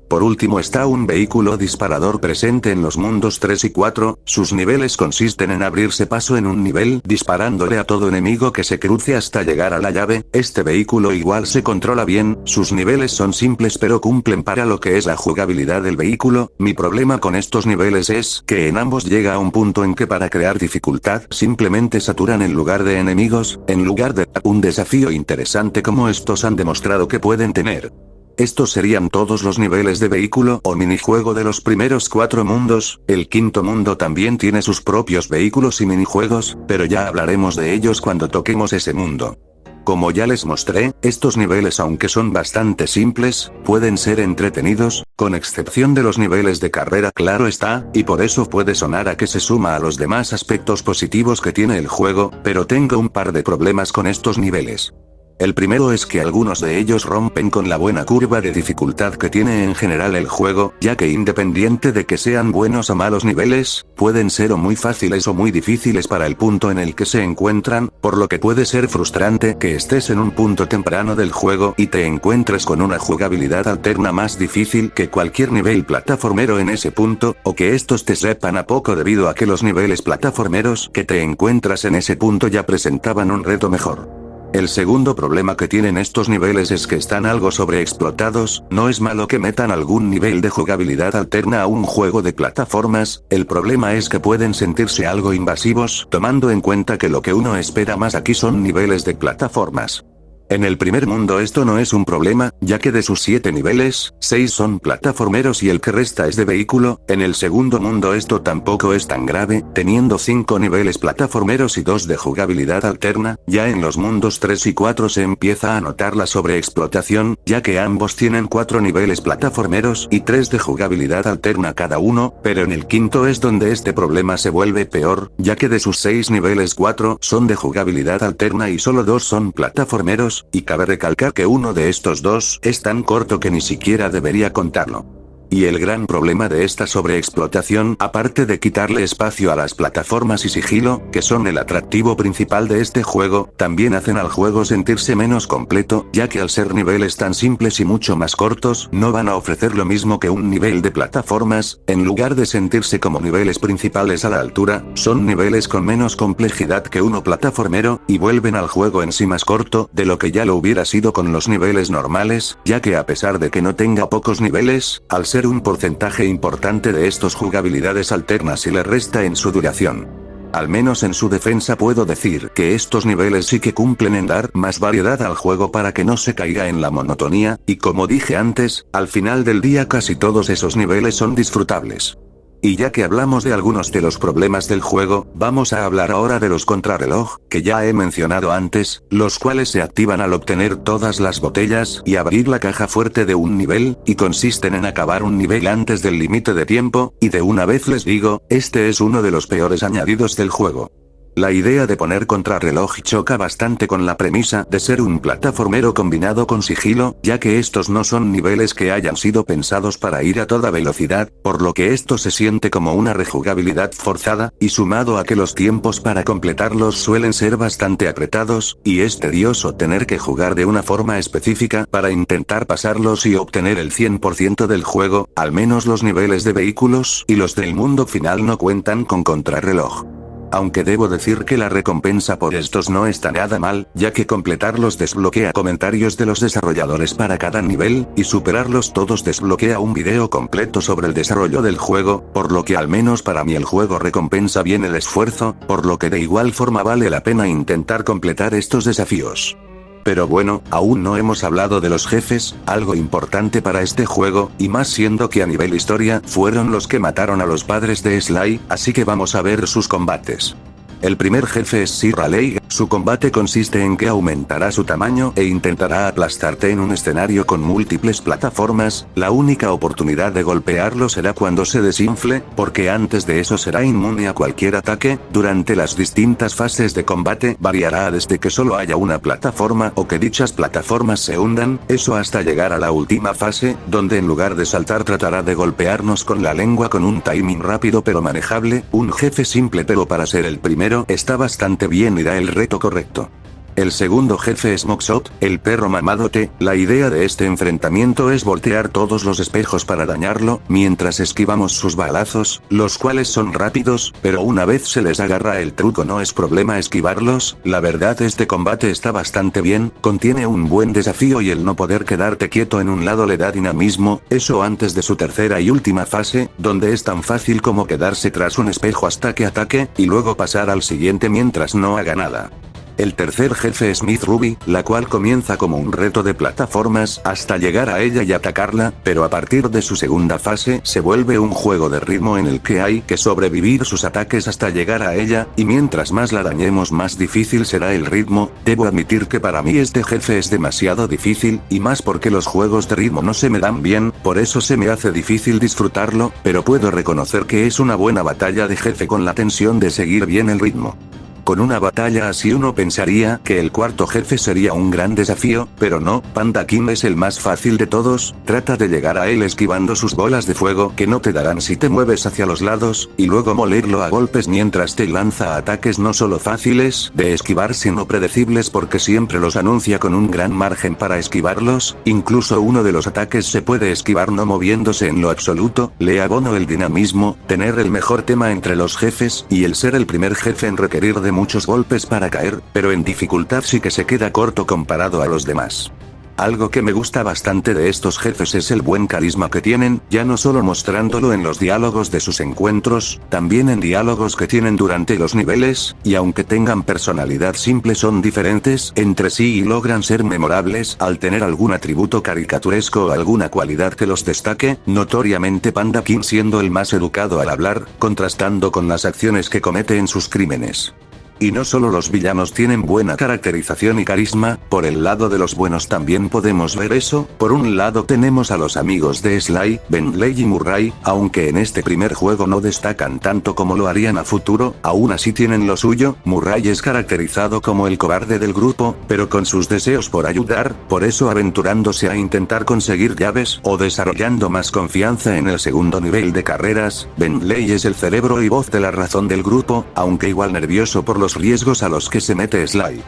Por último está un vehículo disparador presente en los mundos 3 y 4, sus niveles consisten en abrirse paso en un nivel disparándole a todo enemigo que se cruce hasta llegar a la llave. Este vehículo igual se controla bien, sus niveles son simples pero cumplen para lo que es la jugabilidad del vehículo. Mi problema con estos niveles es que en ambos llega a un punto en que para crear dificultad simplemente saturan el lugar de enemigos, en lugar de un desafío interesante como estos han demostrado que pueden tener. Estos serían todos los niveles de vehículo o minijuego de los primeros 4 mundos. El quinto mundo también tiene sus propios vehículos y minijuegos, pero ya hablaremos de ellos cuando toquemos ese mundo. Como ya les mostré, estos niveles aunque son bastante simples, pueden ser entretenidos, con excepción de los niveles de carrera claro está, y por eso puede sonar a que se suma a los demás aspectos positivos que tiene el juego, pero tengo un par de problemas con estos niveles. El primero es que algunos de ellos rompen con la buena curva de dificultad que tiene en general el juego, ya que independiente de que sean buenos o malos niveles, pueden ser o muy fáciles o muy difíciles para el punto en el que se encuentran, por lo que puede ser frustrante que estés en un punto temprano del juego y te encuentres con una jugabilidad alterna más difícil que cualquier nivel plataformero en ese punto, o que estos te sepan a poco debido a que los niveles plataformeros que te encuentras en ese punto ya presentaban un reto mejor. El segundo problema que tienen estos niveles es que están algo sobreexplotados. No es malo que metan algún nivel de jugabilidad alterna a un juego de plataformas, el problema es que pueden sentirse algo invasivos, tomando en cuenta que lo que uno espera más aquí son niveles de plataformas. En el primer mundo esto no es un problema, ya que de sus 7 niveles, 6 son plataformeros y el que resta es de vehículo. En el segundo mundo esto tampoco es tan grave, teniendo 5 niveles plataformeros y 2 de jugabilidad alterna. Ya en los mundos 3 y 4 se empieza a notar la sobreexplotación, ya que ambos tienen 4 niveles plataformeros y 3 de jugabilidad alterna cada uno, pero en el quinto es donde este problema se vuelve peor, ya que de sus 6 niveles 4 son de jugabilidad alterna y solo 2 son plataformeros. Y cabe recalcar que uno de estos 2 es tan corto que ni siquiera debería contarlo. Y el gran problema de esta sobreexplotación, aparte de quitarle espacio a las plataformas y sigilo, que son el atractivo principal de este juego, también hacen al juego sentirse menos completo, ya que al ser niveles tan simples y mucho más cortos, no van a ofrecer lo mismo que un nivel de plataformas. En lugar de sentirse como niveles principales a la altura, son niveles con menos complejidad que uno plataformero, y vuelven al juego en sí más corto de lo que ya lo hubiera sido con los niveles normales, ya que a pesar de que no tenga pocos niveles, al ser un porcentaje importante de estos jugabilidades alternas y le resta en su duración. Al menos en su defensa puedo decir que estos niveles sí que cumplen en dar más variedad al juego para que no se caiga en la monotonía, y como dije antes, al final del día casi todos esos niveles son disfrutables. Y ya que hablamos de algunos de los problemas del juego, vamos a hablar ahora de los contrarreloj, que ya he mencionado antes, los cuales se activan al obtener todas las botellas y abrir la caja fuerte de un nivel, y consisten en acabar un nivel antes del límite de tiempo, y de una vez les digo, este es uno de los peores añadidos del juego. La idea de poner contrarreloj choca bastante con la premisa de ser un plataformero combinado con sigilo, ya que estos no son niveles que hayan sido pensados para ir a toda velocidad, por lo que esto se siente como una rejugabilidad forzada, y sumado a que los tiempos para completarlos suelen ser bastante apretados, y es tedioso tener que jugar de una forma específica para intentar pasarlos y obtener el 100% del juego, al menos los niveles de vehículos y los del mundo final no cuentan con contrarreloj. Aunque debo decir que la recompensa por estos no está nada mal, ya que completarlos desbloquea comentarios de los desarrolladores para cada nivel, y superarlos todos desbloquea un video completo sobre el desarrollo del juego, por lo que al menos para mí el juego recompensa bien el esfuerzo, por lo que de igual forma vale la pena intentar completar estos desafíos. Pero bueno, aún no hemos hablado de los jefes, algo importante para este juego, y más siendo que a nivel historia, fueron los que mataron a los padres de Sly, así que vamos a ver sus combates. El primer jefe es Sir Raleigh, su combate consiste en que aumentará su tamaño e intentará aplastarte en un escenario con múltiples plataformas, la única oportunidad de golpearlo será cuando se desinfle, porque antes de eso será inmune a cualquier ataque, durante las distintas fases de combate variará desde que solo haya una plataforma o que dichas plataformas se hundan, eso hasta llegar a la última fase, donde en lugar de saltar tratará de golpearnos con la lengua con un timing rápido pero manejable, un jefe simple pero para ser el primero, está bastante bien y da el reto correcto. El segundo jefe es Moxot, el perro mamadote. La idea de este enfrentamiento es voltear todos los espejos para dañarlo, mientras esquivamos sus balazos, los cuales son rápidos, pero una vez se les agarra el truco no es problema esquivarlos. La verdad este combate está bastante bien, contiene un buen desafío y el no poder quedarte quieto en un lado le da dinamismo, eso antes de su tercera y última fase, donde es tan fácil como quedarse tras un espejo hasta que ataque, y luego pasar al siguiente mientras no haga nada. El tercer jefe es Miss Ruby, la cual comienza como un reto de plataformas hasta llegar a ella y atacarla, pero a partir de su segunda fase se vuelve un juego de ritmo en el que hay que sobrevivir sus ataques hasta llegar a ella, y mientras más la dañemos más difícil será el ritmo. Debo admitir que para mí este jefe es demasiado difícil, y más porque los juegos de ritmo no se me dan bien, por eso se me hace difícil disfrutarlo, pero puedo reconocer que es una buena batalla de jefe con la tensión de seguir bien el ritmo. Con una batalla así uno pensaría que el cuarto jefe sería un gran desafío, pero no, Panda King es el más fácil de todos, trata de llegar a él esquivando sus bolas de fuego que no te darán si te mueves hacia los lados, y luego molerlo a golpes mientras te lanza ataques no solo fáciles de esquivar sino predecibles porque siempre los anuncia con un gran margen para esquivarlos, incluso uno de los ataques se puede esquivar no moviéndose en lo absoluto. Le abono el dinamismo, tener el mejor tema entre los jefes, y el ser el primer jefe en requerir de muchos golpes para caer, pero en dificultad sí que se queda corto comparado a los demás. Algo que me gusta bastante de estos jefes es el buen carisma que tienen, ya no solo mostrándolo en los diálogos de sus encuentros, también en diálogos que tienen durante los niveles, y aunque tengan personalidad simple son diferentes entre sí y logran ser memorables al tener algún atributo caricaturesco o alguna cualidad que los destaque, notoriamente Panda King siendo el más educado al hablar, contrastando con las acciones que comete en sus crímenes. Y no solo los villanos tienen buena caracterización y carisma, por el lado de los buenos también podemos ver eso. Por un lado tenemos a los amigos de Sly, Bentley y Murray, aunque en este primer juego no destacan tanto como lo harían a futuro, aún así tienen lo suyo. Murray es caracterizado como el cobarde del grupo, pero con sus deseos por ayudar, por eso aventurándose a intentar conseguir llaves o desarrollando más confianza en el segundo nivel de carreras. Bentley es el cerebro y voz de la razón del grupo, aunque igual nervioso por los riesgos a los que se mete Sly.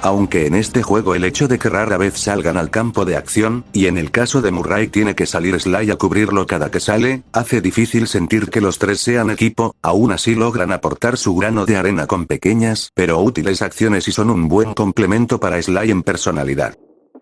Aunque en este juego el hecho de que rara vez salgan al campo de acción, y en el caso de Murray tiene que salir Sly a cubrirlo cada que sale, hace difícil sentir que los tres sean equipo, aún así logran aportar su grano de arena con pequeñas, pero útiles acciones y son un buen complemento para Sly en personalidad.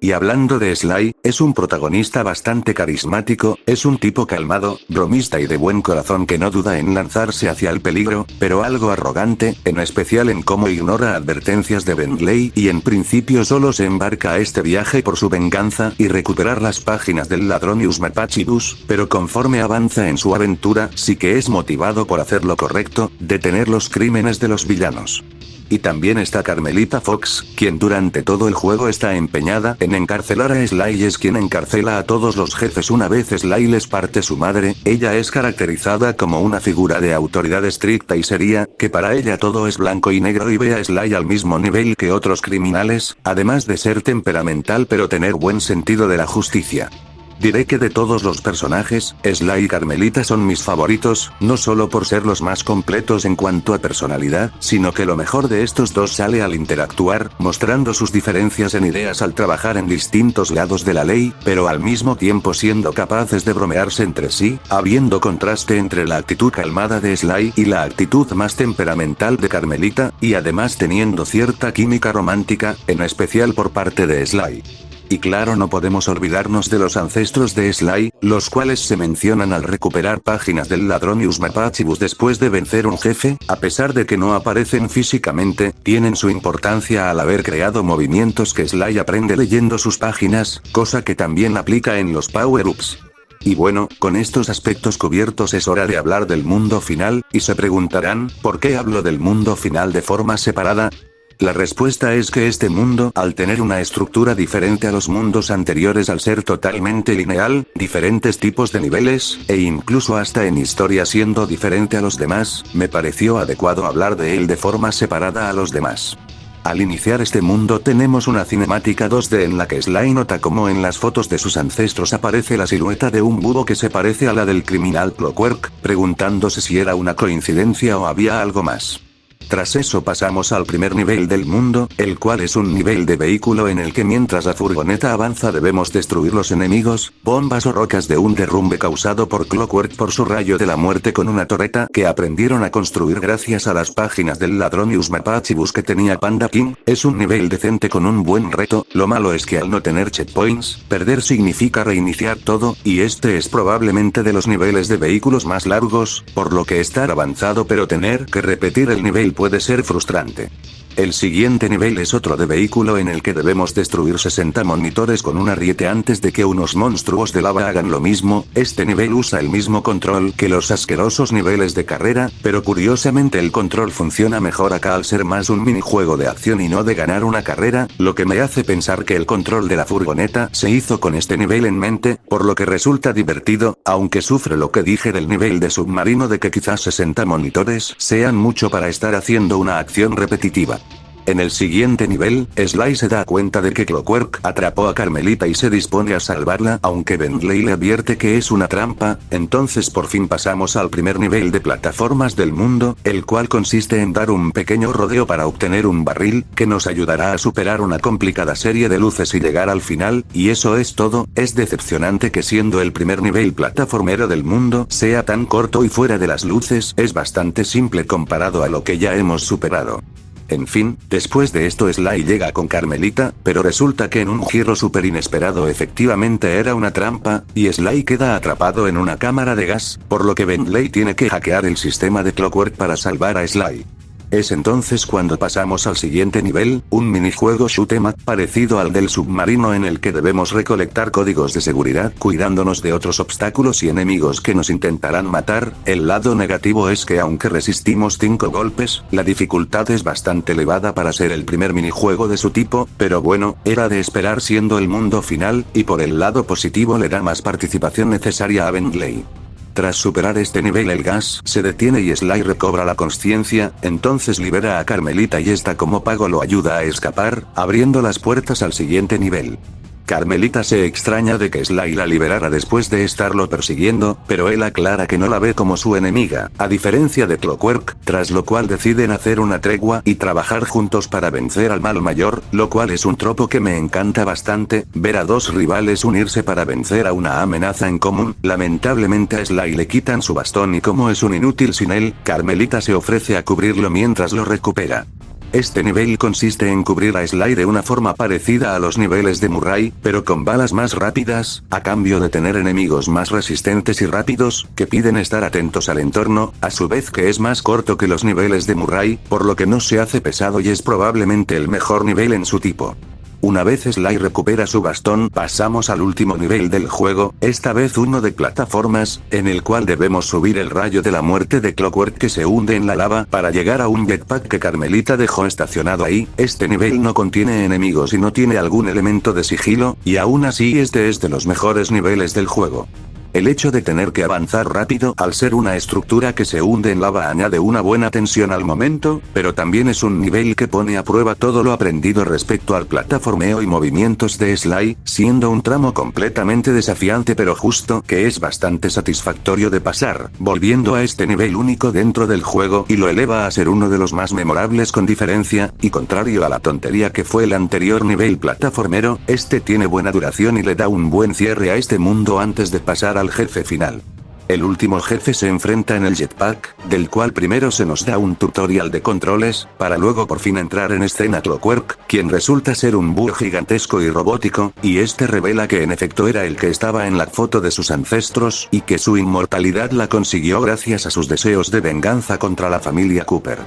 Y hablando de Sly, es un protagonista bastante carismático, es un tipo calmado, bromista y de buen corazón que no duda en lanzarse hacia el peligro, pero algo arrogante, en especial en cómo ignora advertencias de Bentley y en principio solo se embarca a este viaje por su venganza y recuperar las páginas del ladrón Usmapachibus, pero conforme avanza en su aventura sí que es motivado por hacer lo correcto, detener los crímenes de los villanos. Y también está Carmelita Fox, quien durante todo el juego está empeñada en encarcelar a Sly y es quien encarcela a todos los jefes una vez Sly les parte su madre. Ella es caracterizada como una figura de autoridad estricta y seria, que para ella todo es blanco y negro y ve a Sly al mismo nivel que otros criminales, además de ser temperamental pero tener buen sentido de la justicia. Diré que de todos los personajes, Sly y Carmelita son mis favoritos, no solo por ser los más completos en cuanto a personalidad, sino que lo mejor de estos dos sale al interactuar, mostrando sus diferencias en ideas al trabajar en distintos lados de la ley, pero al mismo tiempo siendo capaces de bromearse entre sí, habiendo contraste entre la actitud calmada de Sly y la actitud más temperamental de Carmelita, y además teniendo cierta química romántica, en especial por parte de Sly. Y claro, no podemos olvidarnos de los ancestros de Sly, los cuales se mencionan al recuperar páginas del Ladronius Mapachibus después de vencer un jefe, a pesar de que no aparecen físicamente, tienen su importancia al haber creado movimientos que Sly aprende leyendo sus páginas, cosa que también aplica en los power-ups. Y bueno, con estos aspectos cubiertos es hora de hablar del mundo final, y se preguntarán, ¿por qué hablo del mundo final de forma separada? La respuesta es que este mundo, al tener una estructura diferente a los mundos anteriores al ser totalmente lineal, diferentes tipos de niveles, e incluso hasta en historia siendo diferente a los demás, me pareció adecuado hablar de él de forma separada a los demás. Al iniciar este mundo tenemos una cinemática 2D en la que Sly nota como en las fotos de sus ancestros aparece la silueta de un búho que se parece a la del criminal Clockwork, preguntándose si era una coincidencia o había algo más. Tras eso pasamos al primer nivel del mundo, el cual es un nivel de vehículo en el que mientras la furgoneta avanza debemos destruir los enemigos, bombas o rocas de un derrumbe causado por Clockwork por su rayo de la muerte con una torreta que aprendieron a construir gracias a las páginas del Ladronius Mapachibus que tenía Panda King. Es un nivel decente con un buen reto, lo malo es que al no tener checkpoints, perder significa reiniciar todo, y este es probablemente de los niveles de vehículos más largos, por lo que estar avanzado pero tener que repetir el nivel puede ser frustrante. El siguiente nivel es otro de vehículo en el que debemos destruir 60 monitores con un ariete antes de que unos monstruos de lava hagan lo mismo. Este nivel usa el mismo control que los asquerosos niveles de carrera, pero curiosamente el control funciona mejor acá al ser más un minijuego de acción y no de ganar una carrera, lo que me hace pensar que el control de la furgoneta se hizo con este nivel en mente, por lo que resulta divertido, aunque sufre lo que dije del nivel de submarino de que quizás 60 monitores sean mucho para estar haciendo una acción repetitiva. En el siguiente nivel, Sly se da cuenta de que Clockwork atrapó a Carmelita y se dispone a salvarla, aunque Bentley le advierte que es una trampa. Entonces por fin pasamos al primer nivel de plataformas del mundo, el cual consiste en dar un pequeño rodeo para obtener un barril, que nos ayudará a superar una complicada serie de luces y llegar al final, y eso es todo. Es decepcionante que siendo el primer nivel plataformero del mundo, sea tan corto y fuera de las luces, es bastante simple comparado a lo que ya hemos superado. En fin, después de esto Sly llega con Carmelita, pero resulta que en un giro súper inesperado efectivamente era una trampa, y Sly queda atrapado en una cámara de gas, por lo que Bentley tiene que hackear el sistema de Clockwork para salvar a Sly. Es entonces cuando pasamos al siguiente nivel, un minijuego shoot 'em up parecido al del submarino en el que debemos recolectar códigos de seguridad cuidándonos de otros obstáculos y enemigos que nos intentarán matar. El lado negativo es que aunque resistimos 5 golpes, la dificultad es bastante elevada para ser el primer minijuego de su tipo, pero bueno, era de esperar siendo el mundo final, y por el lado positivo le da más participación necesaria a Bentley. Tras superar este nivel el gas se detiene y Sly recobra la consciencia, entonces libera a Carmelita y esta como pago lo ayuda a escapar, abriendo las puertas al siguiente nivel. Carmelita se extraña de que Sly la liberara después de estarlo persiguiendo, pero él aclara que no la ve como su enemiga, a diferencia de Clockwork, tras lo cual deciden hacer una tregua y trabajar juntos para vencer al malo mayor, lo cual es un tropo que me encanta bastante, ver a dos rivales unirse para vencer a una amenaza en común. Lamentablemente a Sly le quitan su bastón y como es un inútil sin él, Carmelita se ofrece a cubrirlo mientras lo recupera. Este nivel consiste en cubrir a Sly de una forma parecida a los niveles de Murray, pero con balas más rápidas, a cambio de tener enemigos más resistentes y rápidos, que piden estar atentos al entorno, a su vez que es más corto que los niveles de Murray, por lo que no se hace pesado y es probablemente el mejor nivel en su tipo. Una vez Sly recupera su bastón, pasamos al último nivel del juego, esta vez uno de plataformas, en el cual debemos subir el rayo de la muerte de Clockwork que se hunde en la lava para llegar a un jetpack que Carmelita dejó estacionado ahí. Este nivel no contiene enemigos y no tiene algún elemento de sigilo, y aún así este es de los mejores niveles del juego. El hecho de tener que avanzar rápido al ser una estructura que se hunde en lava añade una buena tensión al momento, pero también es un nivel que pone a prueba todo lo aprendido respecto al plataformeo y movimientos de Sly, siendo un tramo completamente desafiante pero justo que es bastante satisfactorio de pasar, volviendo a este nivel único dentro del juego y lo eleva a ser uno de los más memorables con diferencia, y contrario a la tontería que fue el anterior nivel plataformero, este tiene buena duración y le da un buen cierre a este mundo antes de pasar al jefe final. El último jefe se enfrenta en el jetpack, del cual primero se nos da un tutorial de controles, para luego por fin entrar en escena Clockwork, quien resulta ser un búho gigantesco y robótico, y este revela que en efecto era el que estaba en la foto de sus ancestros, y que su inmortalidad la consiguió gracias a sus deseos de venganza contra la familia Cooper.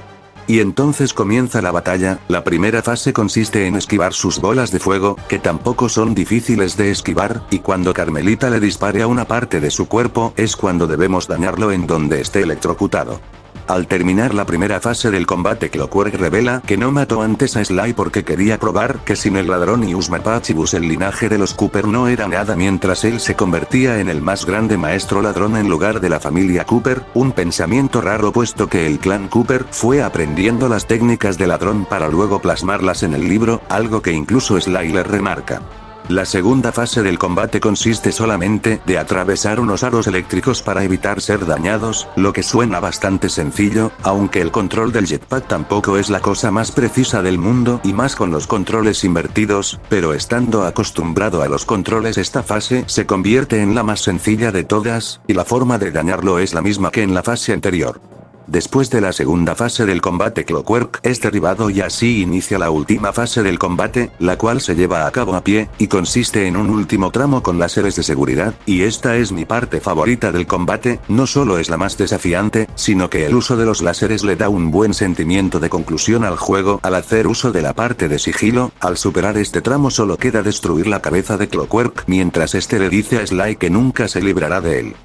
Y entonces comienza la batalla. La primera fase consiste en esquivar sus bolas de fuego, que tampoco son difíciles de esquivar, y cuando Carmelita le dispare a una parte de su cuerpo, es cuando debemos dañarlo en donde esté electrocutado. Al terminar la primera fase del combate, Clockwork revela que no mató antes a Sly porque quería probar que sin el ladrón y Usmapachibus el linaje de los Cooper no era nada, mientras él se convertía en el más grande maestro ladrón en lugar de la familia Cooper, un pensamiento raro puesto que el clan Cooper fue aprendiendo las técnicas de ladrón para luego plasmarlas en el libro, algo que incluso Sly le remarca. La segunda fase del combate consiste solamente de atravesar unos aros eléctricos para evitar ser dañados, lo que suena bastante sencillo, aunque el control del jetpack tampoco es la cosa más precisa del mundo y más con los controles invertidos, pero estando acostumbrado a los controles esta fase se convierte en la más sencilla de todas, y la forma de dañarlo es la misma que en la fase anterior. Después de la segunda fase del combate, Clockwork es derribado y así inicia la última fase del combate, la cual se lleva a cabo a pie, y consiste en un último tramo con láseres de seguridad, y esta es mi parte favorita del combate. No solo es la más desafiante, sino que el uso de los láseres le da un buen sentimiento de conclusión al juego. Al hacer uso de la parte de sigilo, al superar este tramo solo queda destruir la cabeza de Clockwork, mientras este le dice a Sly que nunca se librará de él.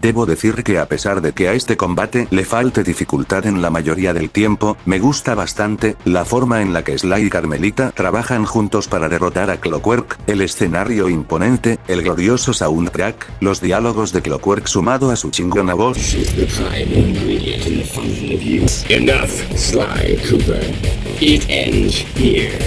Debo decir que a pesar de que a este combate le falte dificultad en la mayoría del tiempo, me gusta bastante la forma en la que Sly y Carmelita trabajan juntos para derrotar a Clockwork, el escenario imponente, el glorioso soundtrack, los diálogos de Clockwork sumado a su chingona voz. Enough, Sly Cooper. It ends here.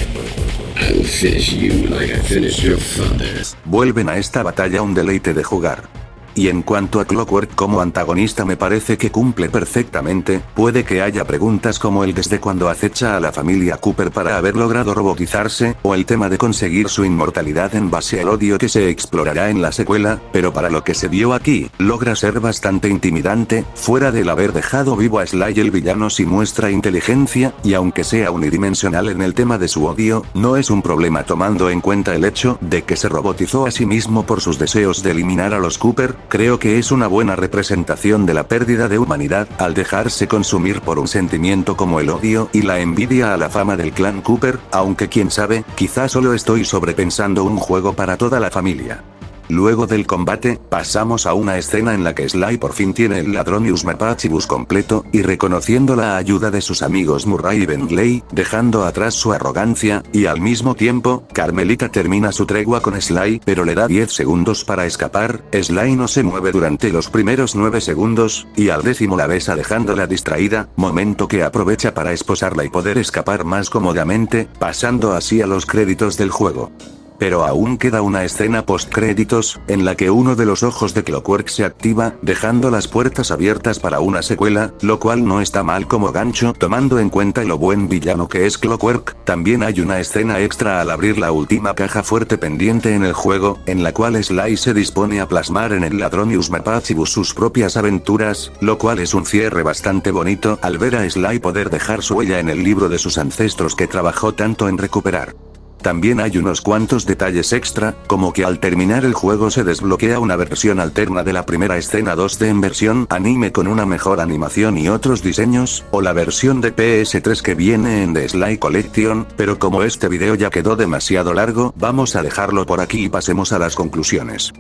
I'll finish you like I finished your father. Vuelven a esta batalla un deleite de jugar. Y en cuanto a Clockwork como antagonista, me parece que cumple perfectamente. Puede que haya preguntas como el desde cuándo acecha a la familia Cooper para haber logrado robotizarse, o el tema de conseguir su inmortalidad en base al odio que se explorará en la secuela, pero para lo que se vio aquí, logra ser bastante intimidante. Fuera del haber dejado vivo a Sly, el villano sí muestra inteligencia, y aunque sea unidimensional en el tema de su odio, no es un problema tomando en cuenta el hecho de que se robotizó a sí mismo por sus deseos de eliminar a los Cooper. Creo que es una buena representación de la pérdida de humanidad al dejarse consumir por un sentimiento como el odio y la envidia a la fama del clan Cooper, aunque quién sabe, quizá solo estoy sobrepensando un juego para toda la familia. Luego del combate, pasamos a una escena en la que Sly por fin tiene el ladrón y Usmapachibus completo, y reconociendo la ayuda de sus amigos Murray y Bentley, dejando atrás su arrogancia, y al mismo tiempo, Carmelita termina su tregua con Sly, pero le da 10 segundos para escapar. Sly no se mueve durante los primeros 9 segundos, y al 10º la besa dejándola distraída, momento que aprovecha para esposarla y poder escapar más cómodamente, pasando así a los créditos del juego. Pero aún queda una escena post-créditos, en la que uno de los ojos de Clockwork se activa, dejando las puertas abiertas para una secuela, lo cual no está mal como gancho tomando en cuenta lo buen villano que es Clockwork. También hay una escena extra al abrir la última caja fuerte pendiente en el juego, en la cual Sly se dispone a plasmar en el ladrón y Usmapachibus sus propias aventuras, lo cual es un cierre bastante bonito al ver a Sly poder dejar su huella en el libro de sus ancestros que trabajó tanto en recuperar. También hay unos cuantos detalles extra, como que al terminar el juego se desbloquea una versión alterna de la primera escena 2D en versión anime con una mejor animación y otros diseños, o la versión de PS3 que viene en The Sly Collection, pero como este video ya quedó demasiado largo, vamos a dejarlo por aquí y pasemos a las conclusiones.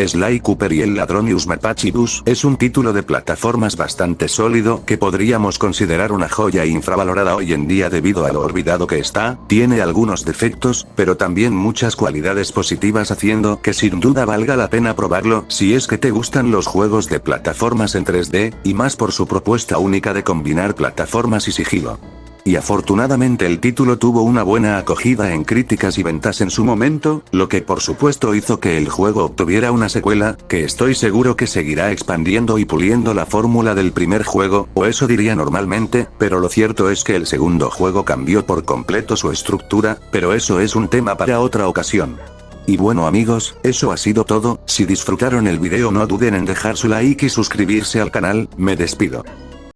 Sly Cooper y el ladrón Uzumaki Bus es un título de plataformas bastante sólido que podríamos considerar una joya infravalorada hoy en día debido a lo olvidado que está, tiene algunos defectos, pero también muchas cualidades positivas haciendo que sin duda valga la pena probarlo si es que te gustan los juegos de plataformas en 3D, y más por su propuesta única de combinar plataformas y sigilo. Y afortunadamente el título tuvo una buena acogida en críticas y ventas en su momento, lo que por supuesto hizo que el juego obtuviera una secuela, que estoy seguro que seguirá expandiendo y puliendo la fórmula del primer juego, o eso diría normalmente, pero lo cierto es que el segundo juego cambió por completo su estructura, pero eso es un tema para otra ocasión. Y bueno amigos, eso ha sido todo, si disfrutaron el video no duden en dejar su like y suscribirse al canal, me despido.